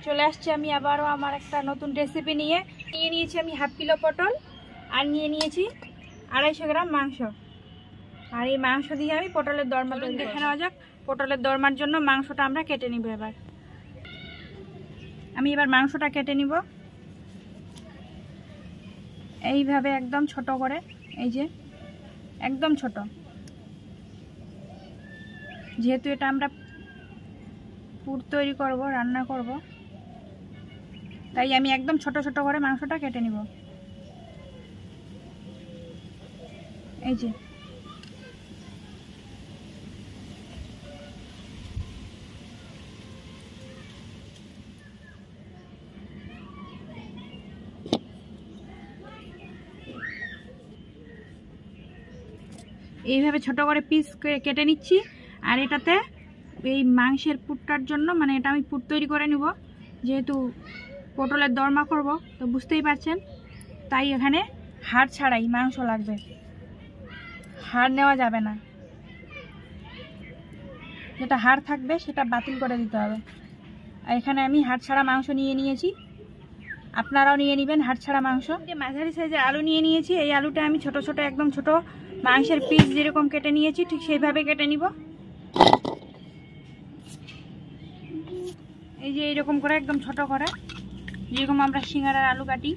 চলে আসছি আমি আবারও আমার একটা নতুন রেসিপি নিয়ে নিয়েছি আমি হাফ কিলো পটল আর নিয়ে নিয়েছি 250 গ্রাম মাংস। আর এই মাংস দিয়ে আমি পটলের দরমা দেখে নেওয়া যাক। পটলের দরমার জন্য মাংসটা আমরা কেটে নিব। আমি এবার মাংসটা কেটে নিব এইভাবে একদম ছোট করে, এই যে একদম ছোট, যেহেতু এটা আমরা পুর তৈরি করব, রান্না করব, তাই আমি একদম ছোট ছোট করে মাংসটা কেটে নিব। এই যে এইভাবে ছোট করে পিস কেটে নিচ্ছি। আর এটাতে এই মাংসের পুরটার জন্য, মানে এটা আমি পুর তৈরি করে নিব, যেহেতু পটলের দরমা করব, তো বুঝতেই পারছেন, তাই এখানে হাড় ছাড়াই মাংস লাগবে, হাড় নেওয়া যাবে না। যেটা হাড় থাকবে সেটা বাতিল করে দিতে হবে। আর এখানে আমি হাড় ছাড়া মাংস নিয়ে নিয়েছি, আপনারাও নিয়ে নেবেন হাড় ছাড়া মাংস। মাঝারি সাইজের আলু নিয়ে নিয়েছি। এই আলুটা আমি ছোট ছোট, একদম ছোট মাংসের পিস যেরকম কেটে নিয়েছি ঠিক সেইভাবে কেটে নিব। এই যে এইরকম করে একদম ছোট করে, যেরকম আমরা সিঙ্গারার আলু কাটি।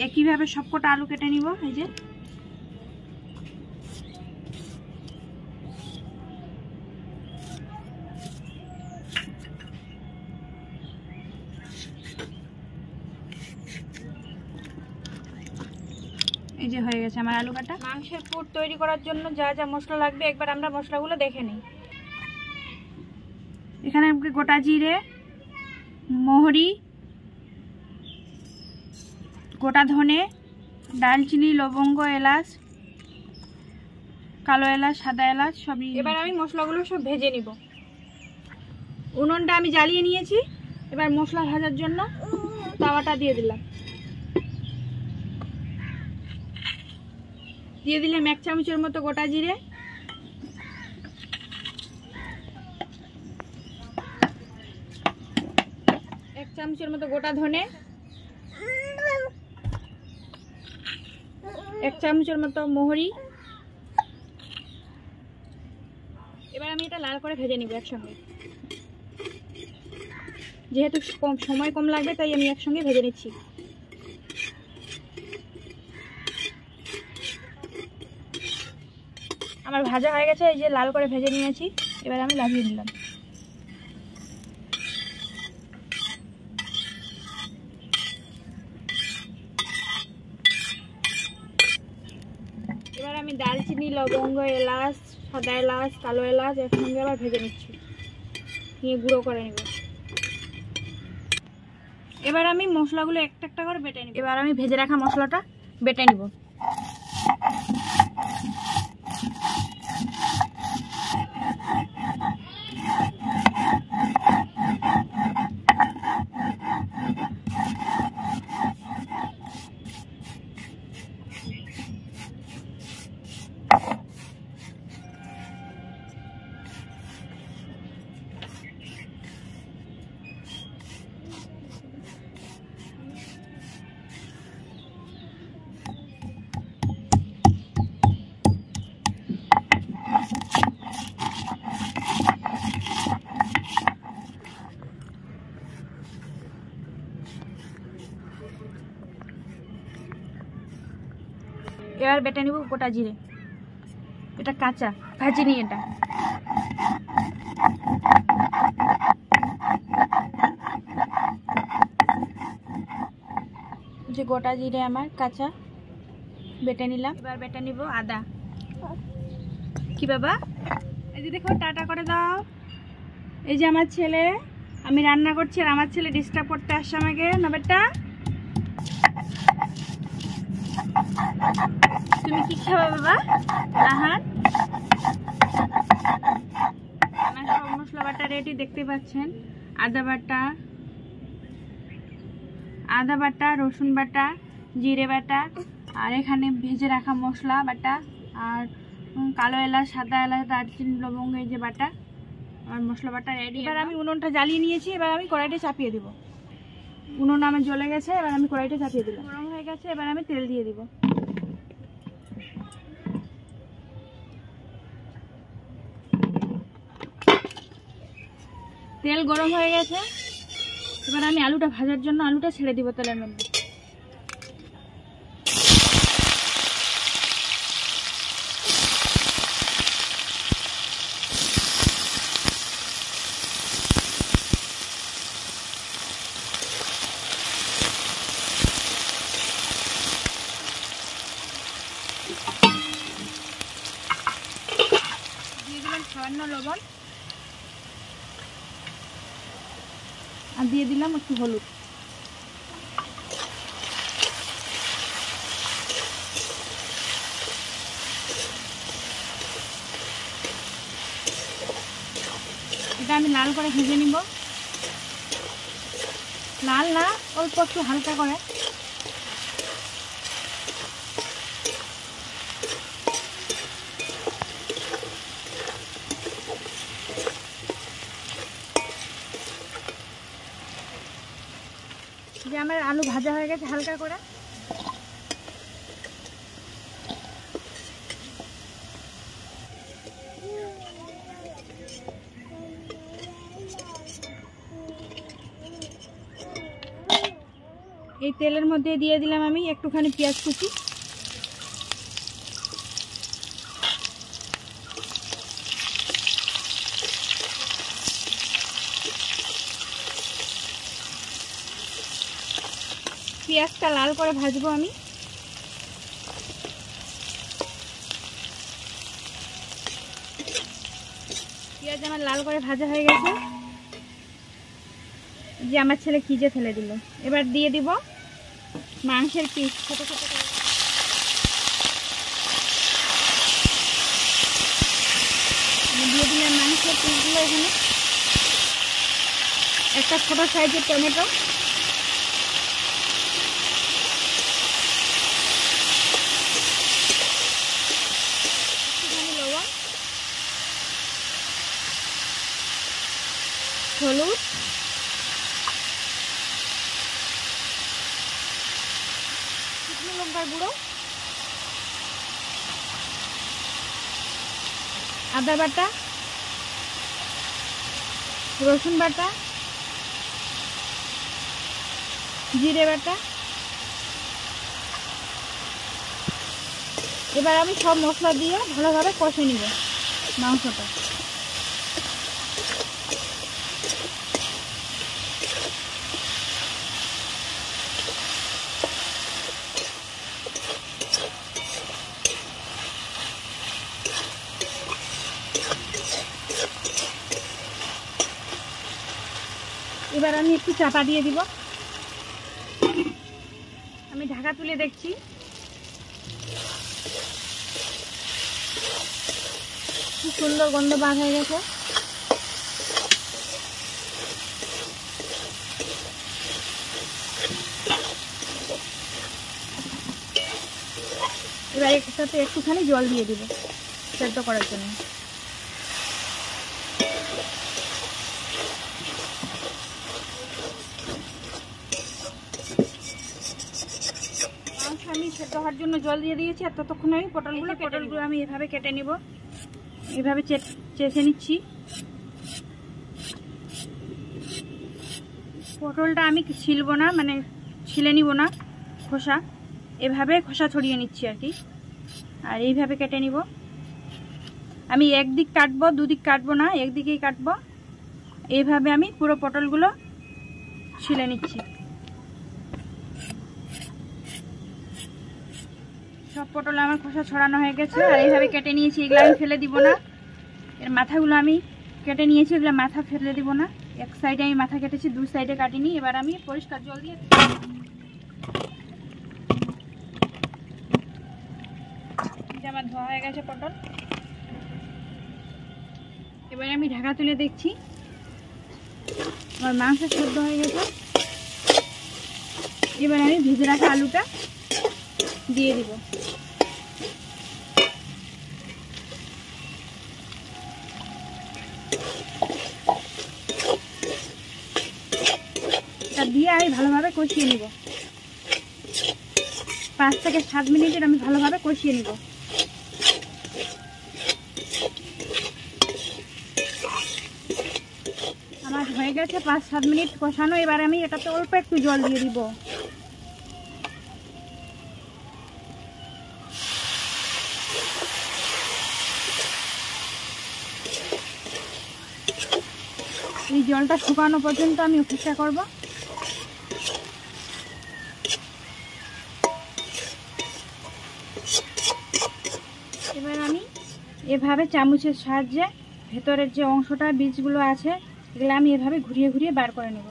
একইভাবে সবকটা আলু কেটে নিব। এই যে হয়ে গেছে আমার আলু কাটা। মাংসের পুর তৈরি করার জন্য যা যা মশলা লাগবে একবার আমরা মশলাগুলো দেখে নিই। এখানে গোটা জিরে, মহরি, গোটা ধনে, দালচিনি, লবঙ্গ, এলাচ, কালো এলাচ, সাদা এলাচ সবই। এবার আমি মশলাগুলো সব ভেজে নিব। উনুনটা আমি জ্বালিয়ে নিয়েছি। এবার মশলা ভাজার জন্য তাওয়াটা দিয়ে দিলাম। দিয়ে দিলাম 1 চামচের মতো গোটা জিরে, 1 চামচের মতো গোটা ধনে, 1 চামচের মতো মহরি। এবার আমি এটা লাল করে ভেজে নিব একসঙ্গে। যেহেতু সময় কম লাগবে তাই আমি একসঙ্গে ভেজে নিচ্ছি। আমার ভাজা হয়ে গেছে, এই যে লাল করে ভেজে নিয়েছি। এবার আমি লাগিয়ে দিলাম। এবার আমি দালচিনি, লবঙ্গ, এলাচ, সাদা এলাচ, কালো এলাচ একসঙ্গে আবার ভেজে নিচ্ছি, নিয়ে গুঁড়ো করে নেব। এবার আমি মশলাগুলো একটা একটা করে বেটে নিব। এবার আমি ভেজে রাখা মশলাটা বেটে নিব। এবার বেটে নিব গোটা জিরে। এটা কাঁচা, ভাজিনি এটা। যে গোটা জিরে আমার কাঁচা বেটে নিলাম। এবার বেটে নিব আদা। কি বাবা, এই যে দেখো, টাটা করে দাও। এই যে আমার ছেলে, আমি রান্না করছি আর আমার ছেলে ডিস্টার্ব করতে আসছে আমাকে। না বেটা, তুমি কি খাবে বাবা? আহার। আমার সব মশলা বাটা রেডি, দেখতে পাচ্ছেন। আদা বাটা, রসুন বাটা, জিরে বাটা, আর এখানে ভেজে রাখা মশলা বাটা, আর কালো এলাচ, সাদা এলাচ, দারচিনি, লবঙ্গ, এই যে বাটা আর মশলা বাটা রেডি। এবার আমি উনুনটা জ্বালিয়ে নিয়েছি, এবার আমি কড়াইটা চাপিয়ে দিব। উনুন আমার জ্বলে গেছে, এবার আমি কড়াইটা চাপিয়ে দিলাম। গরম হয়ে গেছে, এবার আমি তেল দিয়ে দিব। তেল গরম হয়ে গেছে, এবার আমি আলুটা ভাজার জন্য আলুটা ছেড়ে দিব তেলের মধ্যে। দিয়ে দিলাম সামান্য লবণ, আর দিয়ে দিলাম একটু হলুদ। এটা আমি লাল করে ভেজে নিব, লাল না, অল্প একটু হালকা করে। যে আমার আলু ভাজা হয়ে গেছে হালকা করে। এই তেলের মধ্যে দিয়ে দিলাম আমি একটুখানি পেঁয়াজ কুচি, পেঁয়াজটা লাল করে ভাজবো আমি। পেঁয়াজ আমার লাল করে ভাজা হয়ে গেছে। যে আমার ছেলে কি যে ফেলে দিল। এবার দিয়ে দিব মাংসের পিস, ছোট ছোট করে। দিয়ে দিলাম মাংসের পিসগুলো। এখানে একটা ছোট সাইজের টমেটো, লবণ, হলুদ, শুকনো লঙ্কার গুঁড়ো, আদা বাটা, রসুন বাটা, জিরে বাটা। এবার আমি সব মশলা দিয়ে ভালোভাবে কষে নিব মাংসটা। এবার আমি একটু চাপা দিয়ে দিব। আমি ঢাকা তুলে দেখছি, খুব সুন্দর গন্ধ বার হয়ে গেছে। এবার এর সাথে একটুখানি জল দিয়ে দিব সেদ্ধ করার জন্য। আমি সেদ্ধ হওয়ার জন্য জল দিয়ে দিয়েছি, আর ততক্ষণ আমি পটলগুলো আমি এভাবে কেটে নিব। এভাবে চেঁচে নিচ্ছি। পটলটা আমি ছিলবো না, মানে ছিলে নিব না খোসা, এভাবে খোসা ছড়িয়ে নিচ্ছি আর কি। আর এইভাবে কেটে নিব। আমি একদিক কাটবো, দুদিক কাটবো না, একদিকেই কাটবো। এইভাবে আমি পুরো পটলগুলো ছিলে নিচ্ছি। সব পটল আমার খোসা ছড়ানো হয়ে গেছে, আর এইভাবে কেটে নিয়েছি। এগুলো আমি ফেলে দিব না। এর মাথাগুলো আমি কেটে নিয়েছি, এগুলো মাথা ফেলে দিব না। এক সাইডে আমি মাথা কেটেছি, দুই সাইডে কাটিনি। এবার আমি পরিষ্কার জল দিয়ে এটা আমার ধোয়া হয়ে গেছে পটল। এবারে আমি ঢাকা তুলে দেখছি আমার মাংস সেদ্ধ হয়ে গেছে। এবার আমি ভেজে রাখা আলুটা দিয়ে দিব। এটা দিয়ে আমি ভালোভাবে কষিয়ে নিব। 5 থেকে 7 মিনিটের আমি ভালোভাবে কষিয়ে নিব। আমার হয়ে গেছে 5-7 মিনিট কষানো। এবার আমি এটাতে অল্প একটু জল দিয়ে দিব। এই জলটা শুকানো পর্যন্ত আমি অপেক্ষা করব। এবার আমি এভাবে চামচের সাহায্যে ভেতরের যে অংশটা বীজগুলো আছে এগুলো আমি এভাবে ঘুরিয়ে ঘুরিয়ে বার করে নেব।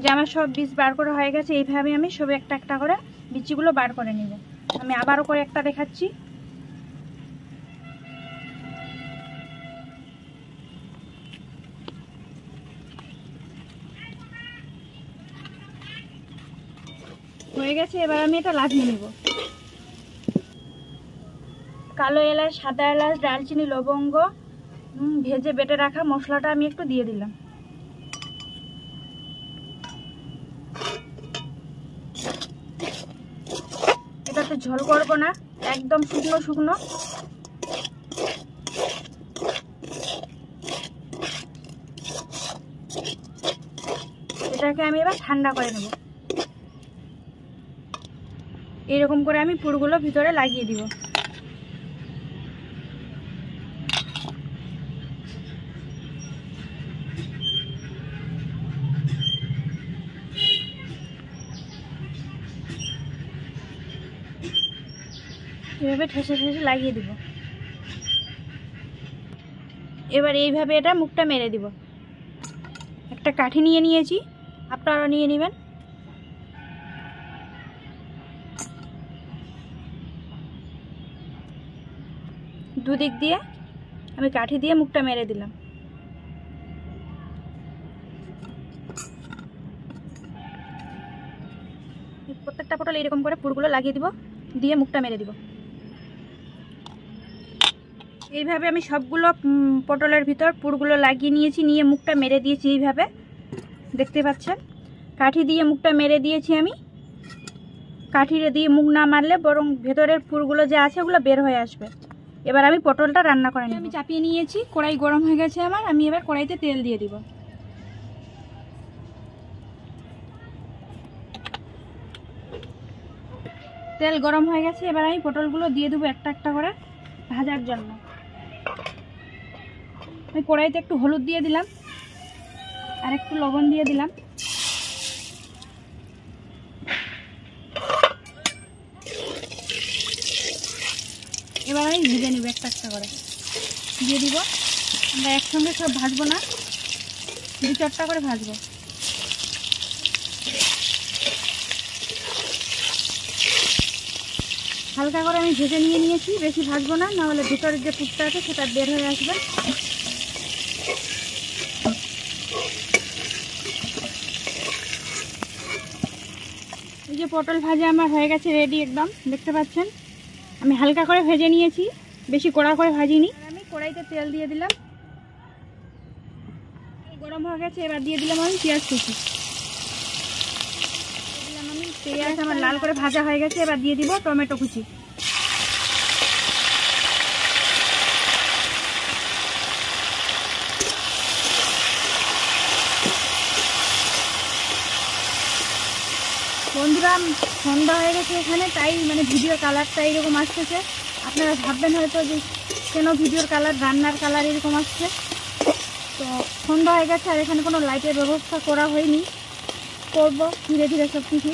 যে আমার সব বীজ বার করা হয়ে গেছে, এইভাবে আমি সব একটা একটা করে বীজগুলো বার করে নিব। আমি আবারও করে একটা দেখাচ্ছি। হয়ে গেছে। এবার আমি এটা লাগিয়ে নিব। কালো এলাচ, সাদা এলাচ, দারচিনি, লবঙ্গ ভেজে বেটে রাখা মশলাটা আমি একটু দিয়ে দিলাম। এটাতে ঝোল করব না, একদম শুকনো শুকনো। এটাকে আমি এবার ঠান্ডা করে নেব। এরকম করে আমি পুরগুলো ভিতরে লাগিয়ে দিব। এভাবে ঠেসে ঠেসে লাগিয়ে দিব। এবার এইভাবে এটা মুখটা মেরে দিব। একটা কাঠি নিয়ে নিয়েছি, আপনারা নিয়ে নেবেন। দুদিক দিয়ে আমি কাঠি দিয়ে মুখটা মেরে দিলাম। প্রত্যেকটা পটল এরকম করে পুরগুলো লাগিয়ে দিব, দিয়ে মুখটা মেরে দিব। এইভাবে আমি সবগুলো পটলের ভিতর পুরগুলো লাগিয়ে নিয়েছি, নিয়ে মুখটা মেরে দিয়েছি। এইভাবে দেখতে পাচ্ছেন, কাঠি দিয়ে মুখটা মেরে দিয়েছি আমি। কাঠিরে দিয়ে মুখ না মারলে বরং ভেতরের পুরগুলো যে আছে ওগুলো বের হয়ে আসবে। এবার আমি পটলটা রান্না করে নিই। আমি চাপিয়ে নিয়েছি, কড়াই গরম হয়ে গেছে আমার। আমি এবার কড়াইতে তেল দিয়ে দিব। তেল গরম হয়ে গেছে। এবার আমি পটলগুলো দিয়ে দেবো একটা একটা করে ভাজার জন্য। আমি কড়াইতে একটু হলুদ দিয়ে দিলাম আর একটু লবণ দিয়ে দিলাম। এবার আমি ভেজে নেব একটা একটা করে দিয়ে দিব। আমরা একসঙ্গে সব ভাজবো না, 2-4টা করে ভাজবো। হালকা করে আমি ভেজে নিয়েছি, বেশি ভাজবো না, নাহলে ভিতরের যে পুরটা আছে সেটা বের হয়ে আসবে। এই যে পটল ভাজা আমার হয়ে গেছে রেডি একদম, দেখতে পাচ্ছেন। আমি হালকা করে ভেজে নিয়েছি, বেশি কড়া করে ভাজিনি। আমি কড়াইতে তেল দিয়ে দিলাম, গরম হয়ে গেছে। এবার দিয়ে দিলাম আমি পেঁয়াজ কুচি। দিলাম আমি পেঁয়াজ, আমার লাল করে ভাজা হয়ে গেছে। এবার দিয়ে দিব টমেটো কুচি। বন্ধুরা, দেখলাম সন্ধ্যা হয়ে গেছে এখানে, তাই মানে ভিডিওর কালারটা এরকম আসতেছে। আপনারা ভাববেন হয়তো যে কেন ভিডিওর কালার, রান্নার কালার এরকম আসছে। তো সন্ধ্যা হয়ে গেছে আর এখানে কোনো লাইটের ব্যবস্থা করা হয়নি, করব ধীরে ধীরে সব কিছু।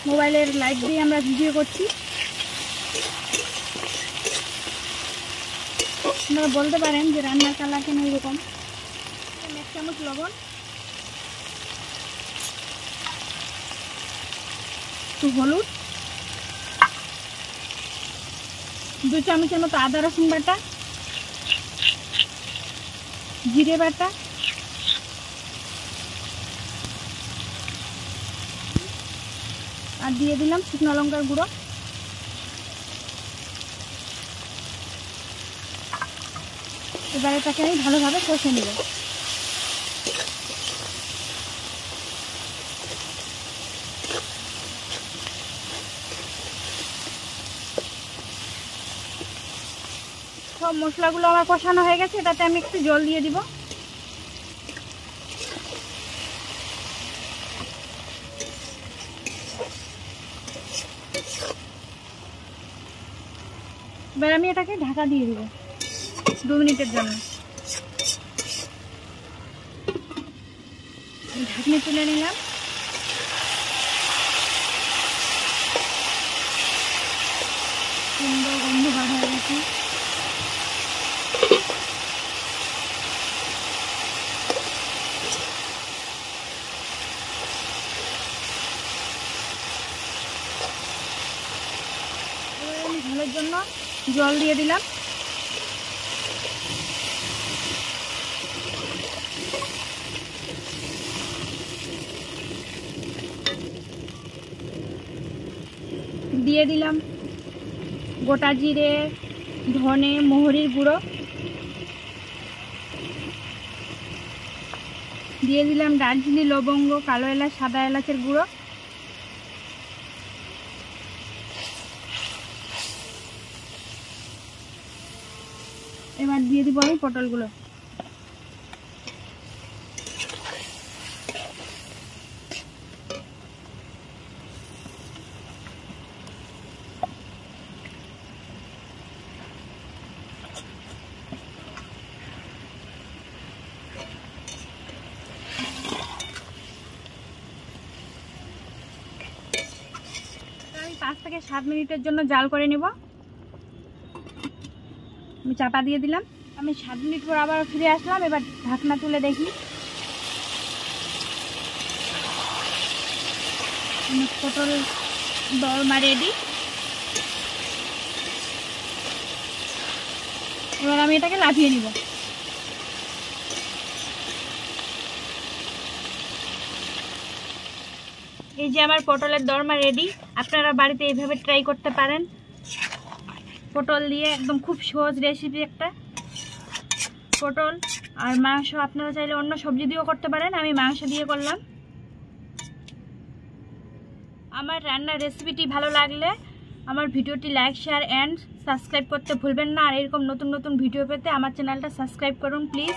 মোবাইলের লাইট দিয়ে আমরা ভিডিও করছি। আপনারা বলতে পারেন যে রান্নার কালার কেন এরকম। 1 চামচ লবণ, একটু হলুদ, 2 চামচের মতো আদা রসুন বাটা, জিরে বাটা, আর দিয়ে দিলাম শুকনো লঙ্কার গুঁড়ো। এবার এটাকে আমি ভালোভাবে কষে নেব। সব মশলাগুলো আমার কষানো হয়ে গেছে, এটাতে আমি একটু জল দিয়ে দিব। এবার আমি এটাকে ঢাকা দিয়ে দিব 2 মিনিটের জন্য। ঢাকনি তুলে নিলাম। সুন্দর গন্ধ বার হয়ে গেছে। এবার আমি ঝোলের জন্য জল দিয়ে দিলাম। দিয়ে দিলাম গোটা জিরে, ধনে, মহরির গুঁড়ো, দিয়ে দিলাম দারচিনি, লবঙ্গ, কালো এলাচ, সাদা এলাচের গুঁড়ো। এবার দিয়ে দিব আমি পটলগুলো। আমি 5 থেকে 7 মিনিটের জন্য জাল করে নেব। আমি চাপা দিয়ে দিলাম। আমি 7 মিনিট পর আবার ফিরে আসলাম। এবার ঢাকনা তুলে দেখি। পটল দরমা রেডি। এবার আমি এটাকে লাফিয়ে নিব। এই যে আমার পটলের দরমা রেডি। আপনারা বাড়িতে এইভাবে ট্রাই করতে পারেন। পটল দিয়ে একদম খুব সহজ রেসিপি একটা। পটল আর মাংস আপনারা চাইলে অন্য সবজি দিয়েও করতে পারেন, আমি মাংস দিয়ে করলাম। আমার রান্নার রেসিপিটি ভালো লাগলে আমার ভিডিওটি লাইক, শেয়ার অ্যান্ড সাবস্ক্রাইব করতে ভুলবেন না। আর এরকম নতুন নতুন ভিডিও পেতে আমার চ্যানেলটা সাবস্ক্রাইব করুন প্লিজ।